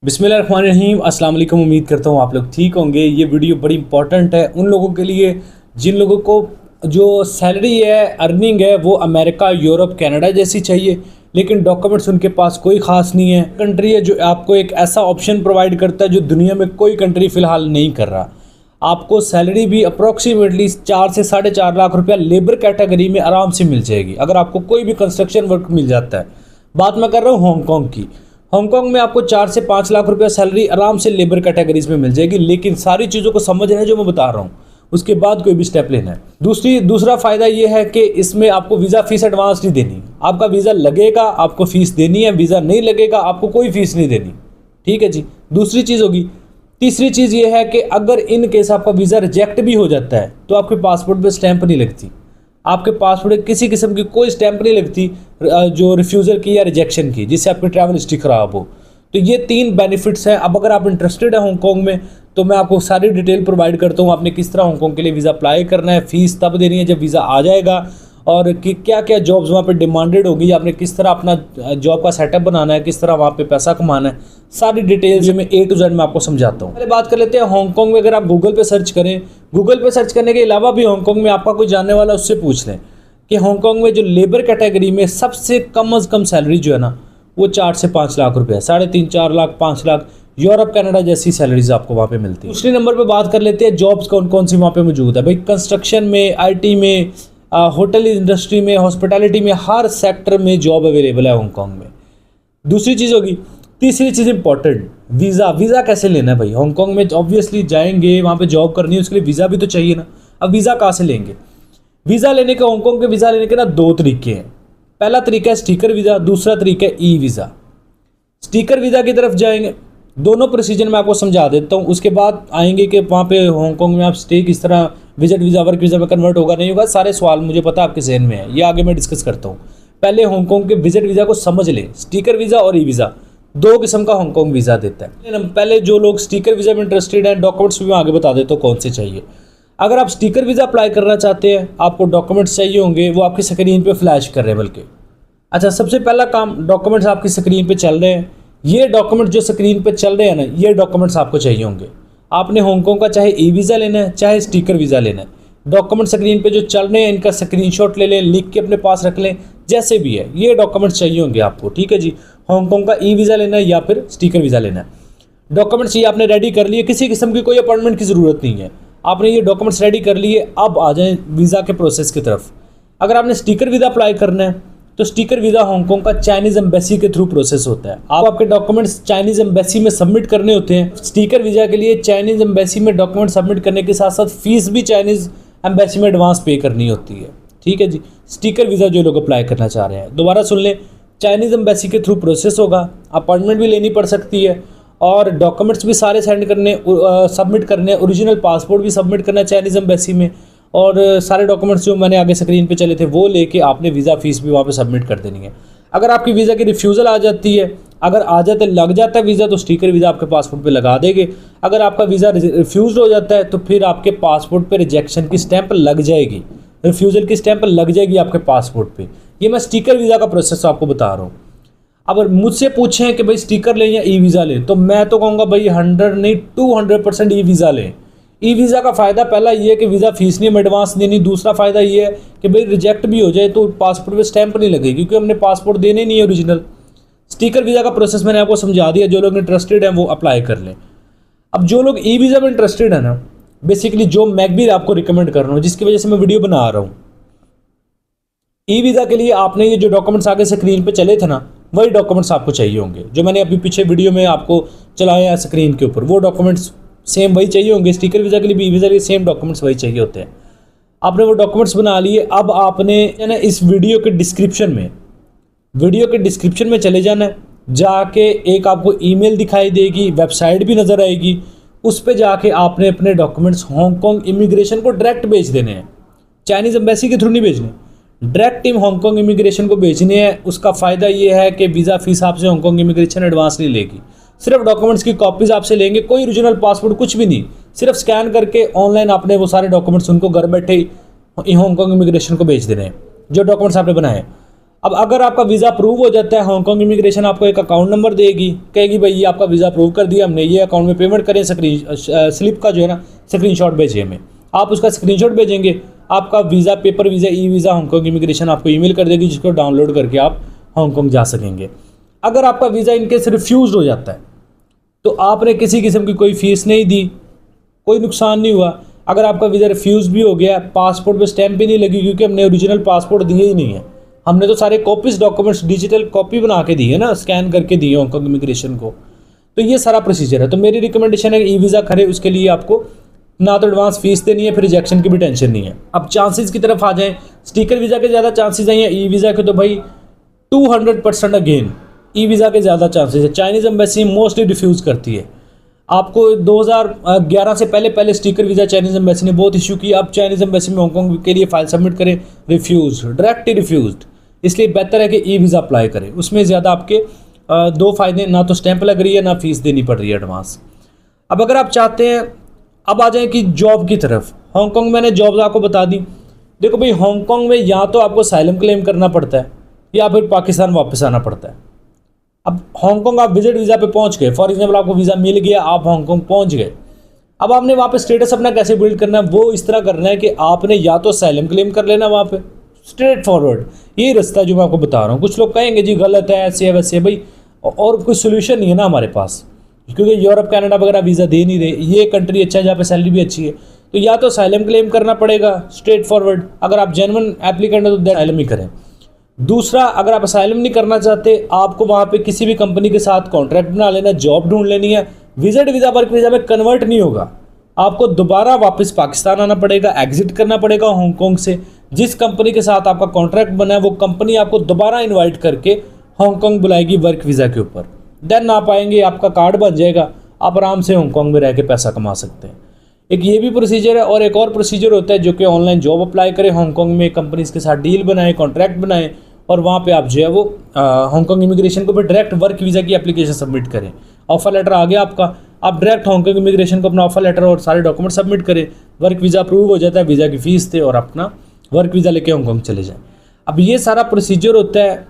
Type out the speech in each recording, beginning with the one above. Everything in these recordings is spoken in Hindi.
बिस्मिल्लाहिर्रहमानिर्रहीम। अस्सलाम वालेकुम। उम्मीद करता हूँ आप लोग ठीक होंगे। ये वीडियो बड़ी इंपॉर्टेंट है उन लोगों के लिए जिन लोगों को जो सैलरी है, अर्निंग है, वो अमेरिका, यूरोप, कनाडा जैसी चाहिए, लेकिन डॉक्यूमेंट्स उनके पास कोई ख़ास नहीं है। कंट्री है जो आपको एक ऐसा ऑप्शन प्रोवाइड करता है जो दुनिया में कोई कंट्री फ़िलहाल नहीं कर रहा। आपको सैलरी भी अप्रॉक्सीमेटली 4 से 4.5 लाख रुपया लेबर कैटेगरी में आराम से मिल जाएगी अगर आपको कोई भी कंस्ट्रक्शन वर्क मिल जाता है। बात मैं कर रहा हूँ हांगकॉन्ग की। हांगकॉन्ग में आपको 4 से 5 लाख रुपया सैलरी आराम से लेबर कैटेगरीज में मिल जाएगी, लेकिन सारी चीज़ों को समझना है जो मैं बता रहा हूँ, उसके बाद कोई भी स्टेप लेना है। दूसरा फ़ायदा ये है कि इसमें आपको वीज़ा फीस एडवांस नहीं देनी। आपका वीज़ा लगेगा आपको फ़ीस देनी है, वीज़ा नहीं लगेगा आपको कोई फ़ीस नहीं देनी। ठीक है जी, दूसरी चीज़ होगी। तीसरी चीज़ ये है कि अगर इन केस आपका वीज़ा रिजेक्ट भी हो जाता है तो आपके पासपोर्ट पर स्टैंप नहीं लगती। आपके पासपोर्ट किसी किस्म की कोई स्टैंप नहीं लगती जो रिफ्यूज़ल की या रिजेक्शन की, जिससे आपकी ट्रैवल हिस्ट्री ख़राब हो। तो ये 3 बेनिफिट्स हैं। अब अगर आप इंटरेस्टेड हैं हांगकॉन्ग में तो मैं आपको सारी डिटेल प्रोवाइड करता हूँ। आपने किस तरह हांगकॉन्ग के लिए वीज़ा अप्लाई करना है, फ़ीस तब देनी है जब वीज़ा आ जाएगा, और कि क्या क्या जॉब्स वहाँ पे डिमांडेड होगी, आपने किस तरह अपना जॉब का सेटअप बनाना है, किस तरह वहाँ पे पैसा कमाना है, सारी डिटेल्स जो मैं A to Z में आपको समझाता हूँ। पहले बात कर लेते हैं हांगकॉन्ग में। अगर आप गूगल पे सर्च करें, गूगल पे सर्च करने के अलावा भी हांगकॉन्ग में आपका कोई जानने वाला उससे पूछ लें कि हांगकॉन्ग में जो लेबर कैटेगरी में सबसे कम अज़ कम सैलरी जो है ना वो 4 से 5 लाख रुपये है। 3.5 4 लाख 5 लाख यूरोप कनाडा जैसी सैलरीज आपको वहाँ पे मिलती है। दूसरे नंबर पे बात कर लेते हैं जॉब्स कौन कौन सी वहाँ पे मौजूद है। भाई कंस्ट्रक्शन में, IT में, होटल इंडस्ट्री में, हॉस्पिटैलिटी में, हर सेक्टर में जॉब अवेलेबल है हांगकॉन्ग में। दूसरी चीज़ होगी। तीसरी चीज़ इंपॉर्टेंट, वीज़ा कैसे लेना है भाई। हांगकॉन्ग में ऑब्वियसली जाएंगे, वहाँ पे जॉब करनी है, उसके लिए वीज़ा भी तो चाहिए ना। अब वीज़ा कहाँ से लेंगे। वीज़ा लेने के, हांगकॉन्ग के वीज़ा लेने के ना 2 तरीके हैं। पहला तरीका है स्टिकर वीज़ा, दूसरा तरीका है ई वीज़ा। स्टिकर वीज़ा की तरफ जाएंगे, दोनों प्रोसीजर मैं आपको समझा देता हूँ, उसके बाद आएंगे कि वहाँ पे हांगकॉन्ग में आप स्टे किस तरह, विजिट वीज़ा, वर्क वीज़ा में कन्वर्ट होगा नहीं होगा, सारे सवाल मुझे पता आपके जहन में है, ये आगे मैं डिस्कस करता हूँ। पहले हांगकॉन्ग के विजिट वीज़ा को समझ लें। स्टिकर वीज़ा और ई वीज़ा 2 किस्म का हांगकॉन्ग वीज़ा देता है। पहले जो लोग स्टिकर वीज़ा में इंटरेस्टेड हैं, डॉक्यूमेंट्स भी मैं आगे बता देता हूँ कौन से चाहिए। अगर आप स्टिकर वीज़ा अप्लाई करना चाहते हैं, आपको डॉक्यूमेंट्स चाहिए होंगे, वो आपकी स्क्रीन पे फ्लैश कर रहे हैं बल्कि। अच्छा, सबसे पहला काम, डॉक्यूमेंट्स आपकी स्क्रीन पे चल रहे हैं। ये डॉक्यूमेंट जो स्क्रीन पे चल रहे हैं ना, ये डॉक्यूमेंट्स आपको चाहिए होंगे। आपने हांगकॉन्ग का चाहे ई वीज़ा लेना है चाहे स्टिकर वीज़ा लेना है, डॉक्यूमेंट स्क्रीन पे जो चल रहे हैं इनका स्क्रीनशॉट ले लें, लिख के अपने पास रख लें, जैसे भी है ये डॉक्यूमेंट्स चाहिए होंगे आपको। ठीक है जी, हांगकॉन्ग का ई वीज़ा लेना है या फिर स्टिकर वीज़ा लेना है, डॉक्यूमेंट्स ये आपने रेडी कर लिए। किसी किस्म की कोई अपॉइंटमेंट की ज़रूरत नहीं है, आपने ये डॉक्यूमेंट्स रेडी कर लिए। अब आ जाएं वीज़ा के प्रोसेस की तरफ। अगर आपने स्टिकर वीज़ा अप्लाई करना है तो स्टिकर वीज़ा हांगकॉन्ग का चाइनीज़ एम्बेसी के थ्रू प्रोसेस होता है। आपके डॉक्यूमेंट्स चाइनीज़ एम्बेसी में सबमिट करने होते हैं। स्टिकर वीज़ा के लिए चाइनीज़ एम्बेसी में डॉक्यूमेंट सबमिट करने के साथ साथ फीस भी चाइनीज़ एम्बेसी में एडवांस पे करनी होती है। ठीक है जी, स्टिकर वीज़ा जो लोग अप्लाई करना चाह रहे हैं, दोबारा सुन लें, चाइनीज़ एम्बेसी के थ्रू प्रोसेस होगा, अपॉइंटमेंट भी लेनी पड़ सकती है और डॉक्यूमेंट्स भी सारे सेंड करने, सबमिट करने, ओरिजिनल पासपोर्ट भी सबमिट करना है चाइनीज़ एम्बेसी में, और सारे डॉक्यूमेंट्स जो मैंने आगे स्क्रीन पे चले थे वो लेके आपने वीज़ा फीस भी वहाँ पे सबमिट कर देनी है। अगर आपकी वीज़ा की रिफ्यूज़ल आ जाती है, अगर आ जाता लग जाता है वीज़ा, तो स्टिकर वीज़ा आपके पासपोर्ट पे लगा देंगे। अगर आपका वीज़ा रिफ्यूज़ हो जाता है तो फिर आपके पासपोर्ट पे रिजेक्शन की स्टैंप लग जाएगी, रिफ्यूज़ल की स्टैंप लग जाएगी आपके पासपोर्ट पे। ये मैं स्टिकर वीज़ा का प्रोसेस आपको बता रहा हूँ। अगर मुझसे पूछें कि भाई स्टिकर लें या ई वीज़ा लें, तो मैं तो कहूँगा भाई 100 नहीं 200% ई वीज़ा लें। ई वीज़ा का फ़ायदा पहला ये है कि वीज़ा फीस नहीं एडवांस देनी। दूसरा फ़ायदा ये है कि भाई रिजेक्ट भी हो जाए तो पासपोर्ट पे स्टैंप नहीं लगेगी, क्योंकि हमने पासपोर्ट देने नहीं है ओरिजिनल। स्टिकर वीज़ा का प्रोसेस मैंने आपको समझा दिया, जो लोग इंटरेस्टेड हैं वो अप्लाई कर लें। अब जो लोग ई वीज़ा में इंटरेस्टेड है ना, बेसिकली जो मैं भी आपको रिकमेंड कर रहा हूँ, जिसकी वजह से मैं वीडियो बना रहा हूँ, ई वीज़ा के लिए आपने ये जो डॉक्यूमेंट्स आगे स्क्रीन पे चले थे ना, वही डॉक्यूमेंट्स आपको चाहिए होंगे जो मैंने अभी पीछे वीडियो में आपको चलाया है स्क्रीन के ऊपर। वो डॉक्यूमेंट्स सेम वही चाहिए होंगे। स्टिकर वीज़ा के लिए भी ई वीज़ा के लिए सेम डॉक्यूमेंट्स वही चाहिए होते हैं। आपने वो डॉक्यूमेंट्स बना लिए। अब आपने ना इस वीडियो के डिस्क्रिप्शन में चले जाना है, जाके एक आपको ईमेल दिखाई देगी, वेबसाइट भी नज़र आएगी, उस पर जाके आपने अपने डॉक्यूमेंट्स हांगकॉन्ग इमिग्रेशन को डायरेक्ट भेज देने हैं। चाइनीज़ एम्बेसी के थ्रू नहीं भेजने, डायरेक्ट टीम हांगकॉन्ग इमिग्रेशन को भेजनी है। उसका फ़ायदा ये है कि वीज़ा फीस आपसे हांगकॉन्ग इमिग्रेशन एडवांस नहीं लेगी, सिर्फ डॉक्यूमेंट्स की कॉपीज़ आपसे लेंगे, कोई ओरिजिनल पासपोर्ट कुछ भी नहीं, सिर्फ स्कैन करके ऑनलाइन आपने वो सारे डॉक्यूमेंट्स उनको घर बैठे हांगकॉन्ग इमिग्रेशन को भेज देने हैं, जो डॉक्यूमेंट्स आपने बनाए। अब अगर आपका वीज़ा अप्रूव हो जाता है, हांगकांग इमिग्रेशन आपको एक अकाउंट नंबर देगी, कहेगी भाई ये आपका वीज़ा अप्रूव कर दिया हमने, ये अकाउंट में पेमेंट करें, स्लिप का जो है ना स्क्रीनशॉट भेजिए हमें। आप उसका स्क्रीनशॉट भेजेंगे, आपका visa, paper visa, e visa Hong Kong immigration आपको ईमेल कर देगी, जिसको डाउनलोड करके आप हांगकांग जा सकेंगे। अगर आपका वीज़ा इनकेस रिफ्यूज़ हो जाता है तो आपने किसी किस्म की कोई फ़ीस नहीं दी, कोई नुकसान नहीं हुआ। अगर आपका वीज़ा रिफ्यूज़ भी हो गया, पासपोर्ट पे स्टैंप भी नहीं लगी, क्योंकि हमने ओरिजिनल पासपोर्ट दिए ही नहीं है, हमने तो सारे कॉपीज़ डॉक्यूमेंट्स डिजिटल कॉपी बना के दी है ना, स्कैन करके दी है हांगकांग इमिग्रेशन को। तो ये सारा प्रोसीजर है। तो मेरी रिकमेंडेशन है कि ई वीज़ा करे, उसके लिए आपको ना तो एडवांस फीस देनी है, फिर रिजेक्शन की भी टेंशन नहीं है। अब चांसेस की तरफ आ जाएँ, स्टिकर वीज़ा के ज़्यादा चांसेस हैं या ई वीज़ा के, तो भाई 200% अगेन ई वीज़ा के ज़्यादा चांसेस है। चाइनीज़ एम्बेसी मोस्टली रिफ्यूज़ करती है। आपको 2011 से पहले स्टिकर वीज़ा चाइनीज़ एम्बेसी ने बहुत इशू किया। अब चाइनीज़ एम्बेसी में हांगकांग के लिए फ़ाइल सबमिट करें, रिफ्यूज़, डायरेक्टली रिफ्यूज़ड। इसलिए बेहतर है कि ई वीज़ा अप्लाई करें। उसमें ज़्यादा आपके दो फ़ायदे, ना तो स्टैंप लग रही है, ना फीस देनी पड़ रही है एडवांस। अब अगर आप चाहते हैं, अब आ जाएँ कि जॉब की तरफ। हांगकांग मैंने जॉब्स आपको बता दी। देखो भाई, हांगकांग में या तो आपको असाइलम क्लेम करना पड़ता है या फिर पाकिस्तान वापस आना पड़ता है। अब हांगकांग आप विजिट वीज़ा पे पहुंच गए, फॉर एग्जांपल आपको वीज़ा मिल गया, आप हांगकांग पहुंच गए। अब आपने वहाँ पे स्टेटस अपना कैसे बिल्ड करना है, वो इस तरह करना है कि आपने या तो असाइलम क्लेम कर लेना वहाँ पे, स्ट्रेट फॉरवर्ड, यही रास्ता जो मैं आपको बता रहा हूँ। कुछ लोग कहेंगे जी गलत है, ऐसे है वैसे है, भाई और कोई सोल्यूशन नहीं है ना हमारे पास, क्योंकि यूरोप कनाडा वगैरह वीज़ा दे नहीं रहे। ये कंट्री अच्छा है जहाँ पे सैलरी भी अच्छी है, तो या तो असाइलम क्लेम करना पड़ेगा स्ट्रेट फॉरवर्ड। अगर आप जेन्युइन एप्लीकेंट हो तो असाइलम ही करें। दूसरा, अगर आप असाइलम नहीं करना चाहते, आपको वहाँ पे किसी भी कंपनी के साथ कॉन्ट्रैक्ट बना लेना, जॉब ढूंढ लेनी है। विजिट वीज़ा वर्क वीज़ा में कन्वर्ट नहीं होगा, आपको दोबारा वापस पाकिस्तान आना पड़ेगा, एग्जिट करना पड़ेगा हांगकांग से। जिस कंपनी के साथ आपका कॉन्ट्रैक्ट बना है वो कंपनी आपको दोबारा इन्वाइट करके हांगकांग बुलाएगी वर्क वीज़ा के ऊपर। देन आप आएंगे, आपका कार्ड बन जाएगा, आप आराम से हांगकांग में रह के पैसा कमा सकते हैं। एक ये भी प्रोसीजर है, और एक और प्रोसीजर होता है जो कि ऑनलाइन जॉब अप्लाई करें, हांगकांग में कंपनीज के साथ डील बनाएं, कॉन्ट्रैक्ट बनाएं, और वहाँ पे आप जो है वो हांगकांग इमिग्रेशन को भी डायरेक्ट वर्क वीज़ा की एप्लीकेशन सबमिट करें। ऑफर लेटर आ गया आपका, आप डायरेक्ट हांगकांग इमिग्रेशन को अपना ऑफर लेटर और सारे डॉक्यूमेंट सबमिट करें, वर्क वीज़ा अप्रूव हो जाता है, वीज़ा की फ़ीस दे और अपना वर्क वीज़ा लेके हांगकांग चले जाएँ। अब ये सारा प्रोसीजर होता है।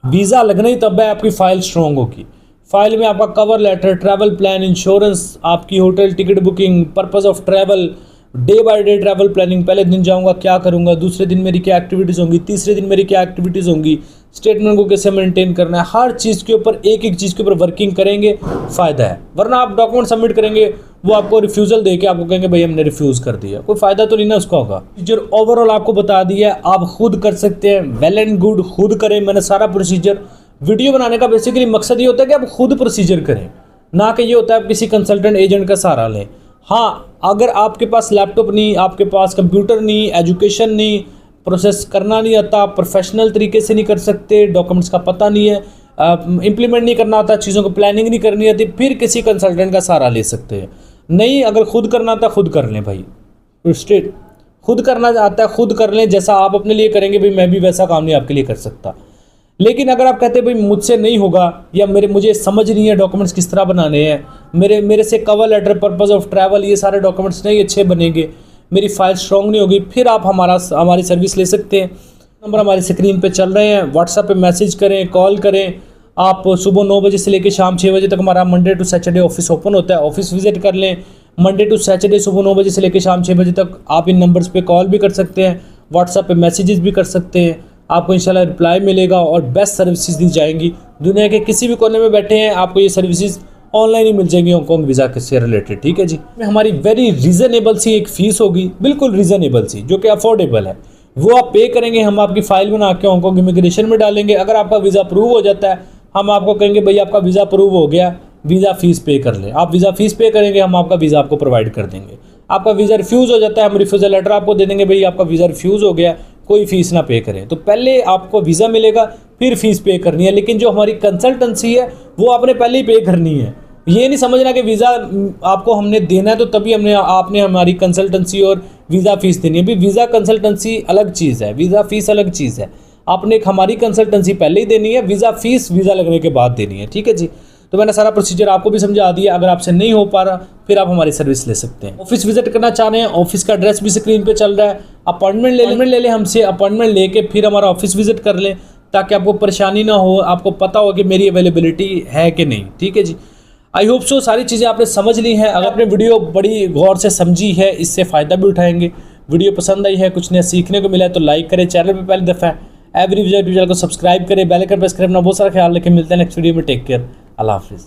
वीज़ा लगना ही तब है आपकी फ़ाइल स्ट्रॉन्ग होगी। फाइल में आपका cover letter, travel plan, insurance, आपकी hotel ticket booking, purpose of travel, day by day travel planning, पहले दिन जाऊंगा क्या करूंगा, दूसरे दिन मेरी क्या एक्टिविटीज़ होंगी, तीसरे दिन मेरी क्या एक्टिविटीज़ होंगी, स्टेटमेंट को कैसे मेंटेन करना है, हर चीज़ के ऊपर एक एक चीज़ के ऊपर वर्किंग करेंगे, फ़ायदा है। वरना आप डॉक्यूमेंट सबमिट करेंगे, वो आपको रिफ्यूज़ल दे के आपको कहेंगे भाई हमने रिफ्यूज़ कर दिया, कोई फ़ायदा तो नहीं ना उसका होगा। जो ओवरऑल आपको बता दिया, आप खुद कर सकते हैं, वेल एंड गुड, खुद करें। मैंने सारा प्रोसीजर, वीडियो बनाने का बेसिकली मकसद ये होता है कि आप खुद प्रोसीजर करें, ना कि ये होता है आप किसी कंसल्टेंट एजेंट का सहारा लें। हाँ, अगर आपके पास लैपटॉप नहीं, आपके पास कंप्यूटर नहीं, एजुकेशन नहीं, प्रोसेस करना नहीं आता, आप प्रोफेशनल तरीके से नहीं कर सकते, डॉक्यूमेंट्स का पता नहीं है, इम्प्लीमेंट नहीं करना आता, चीज़ों को प्लानिंग नहीं करनी आती, फिर किसी कंसल्टेंट का सहारा ले सकते हैं। नहीं, अगर खुद करना आता खुद कर लें भाई, स्ट्रेट खुद करना आता है खुद कर लें। जैसा आप अपने लिए करेंगे भाई, मैं भी वैसा काम नहीं आपके लिए कर सकता। लेकिन अगर आप कहते हैं भाई मुझसे नहीं होगा, या मुझे समझ नहीं है डॉक्यूमेंट्स किस तरह बनाने हैं, मेरे से cover letter, purpose of travel, ये सारे डॉक्यूमेंट्स नहीं अच्छे बनेंगे, मेरी फाइल स्ट्रॉन्ग नहीं होगी, फिर आप हमारी सर्विस ले सकते हैं। नंबर हमारी स्क्रीन पे चल रहे हैं, व्हाट्सएप पे मैसेज करें, कॉल करें। आप सुबह 9 बजे से लेकर शाम 6 बजे तक हमारा Monday to Saturday office open होता है, ऑफिस विजिट कर लें। मंडे टू सैटरडे सुबह 9 बजे से लेकर शाम 6 बजे तक आप इन नंबर्स पे कॉल भी कर सकते हैं, व्हाट्सएप पे मैसेजेस भी कर सकते हैं, आपको इंशाल्लाह रिप्लाई मिलेगा और बेस्ट सर्विसेज दी जाएंगी। दुनिया के किसी भी कोने में बैठे हैं, आपको ये सर्विसेज ऑनलाइन ही मिल जाएंगी हांगकांग वीज़ा से रिलेटेड। ठीक है जी, हमारी वेरी रीज़नेबल सी एक फ़ीस होगी, बिल्कुल रीज़नेबल सी, जो कि अफोर्डेबल है, वो आप पे करेंगे। हम आपकी फ़ाइल बना के हांगकांग इमिग्रेशन में डालेंगे। अगर आपका वीज़ा अप्रूव हो जाता है, हम आपको कहेंगे भाई आपका वीज़ा अप्रूव हो गया, वीज़ा फ़ीस पे कर लें। आप वीज़ा फ़ीस पे करेंगे, हम आपका वीज़ा आपको प्रोवाइड कर देंगे। आपका वीज़ा रिफ्यूज़ हो जाता है, हम रिफ्यूज़ल लेटर आपको दे देंगे, भाई आपका वीज़ा रिफ्यूज़ हो गया, कोई फ़ीस ना पे करें। तो पहले आपको वीज़ा मिलेगा, फिर फ़ीस पे करनी है। लेकिन जो हमारी कंसल्टेंसी है वो आपने पहले ही पे करनी है। ये नहीं समझना कि वीज़ा आपको हमने देना है तो तभी आपने हमारी कंसल्टेंसी और वीज़ा फ़ीस देनी है। भाई वीज़ा कंसल्टेंसी अलग चीज़ है, वीज़ा फ़ीस अलग चीज़ है। आपने हमारी कंसल्टेंसी पहले ही देनी है, वीज़ा फ़ीस वीज़ा लगने के बाद देनी है। ठीक है जी। तो मैंने सारा प्रोसीजर आपको भी समझा दिया। अगर आपसे नहीं हो पा रहा फिर आप हमारी सर्विस ले सकते हैं। ऑफिस विजिट करना चाह रहे हैं, ऑफिस का एड्रेस भी स्क्रीन पे चल रहा है। अपॉइंटमेंट ले लें हमसे, अपॉइंटमेंट लेके फिर हमारा ऑफिस विजिट कर लें ताकि आपको परेशानी ना हो, आपको पता हो कि मेरी अवेलेबिलिटी है कि नहीं। ठीक है जी, आई होप सो सारी चीज़ें आपने समझ ली हैं। अगर आपने वीडियो बड़ी गौर से समझी है, इससे फ़ायदा भी उठाएंगे, वीडियो पसंद आई है, कुछ नया सीखने को मिला है तो लाइक करें, चैनल पे पहली दफ़ा एवरी विजय चैनल को सब्सक्राइब करें, बेल आइकन प्रेस करें। अपना बहुत सारा ख्याल रखें। मिलते हैं नेक्स्ट वीडियो में। टेक केयर, अल्लाह हाफिज़।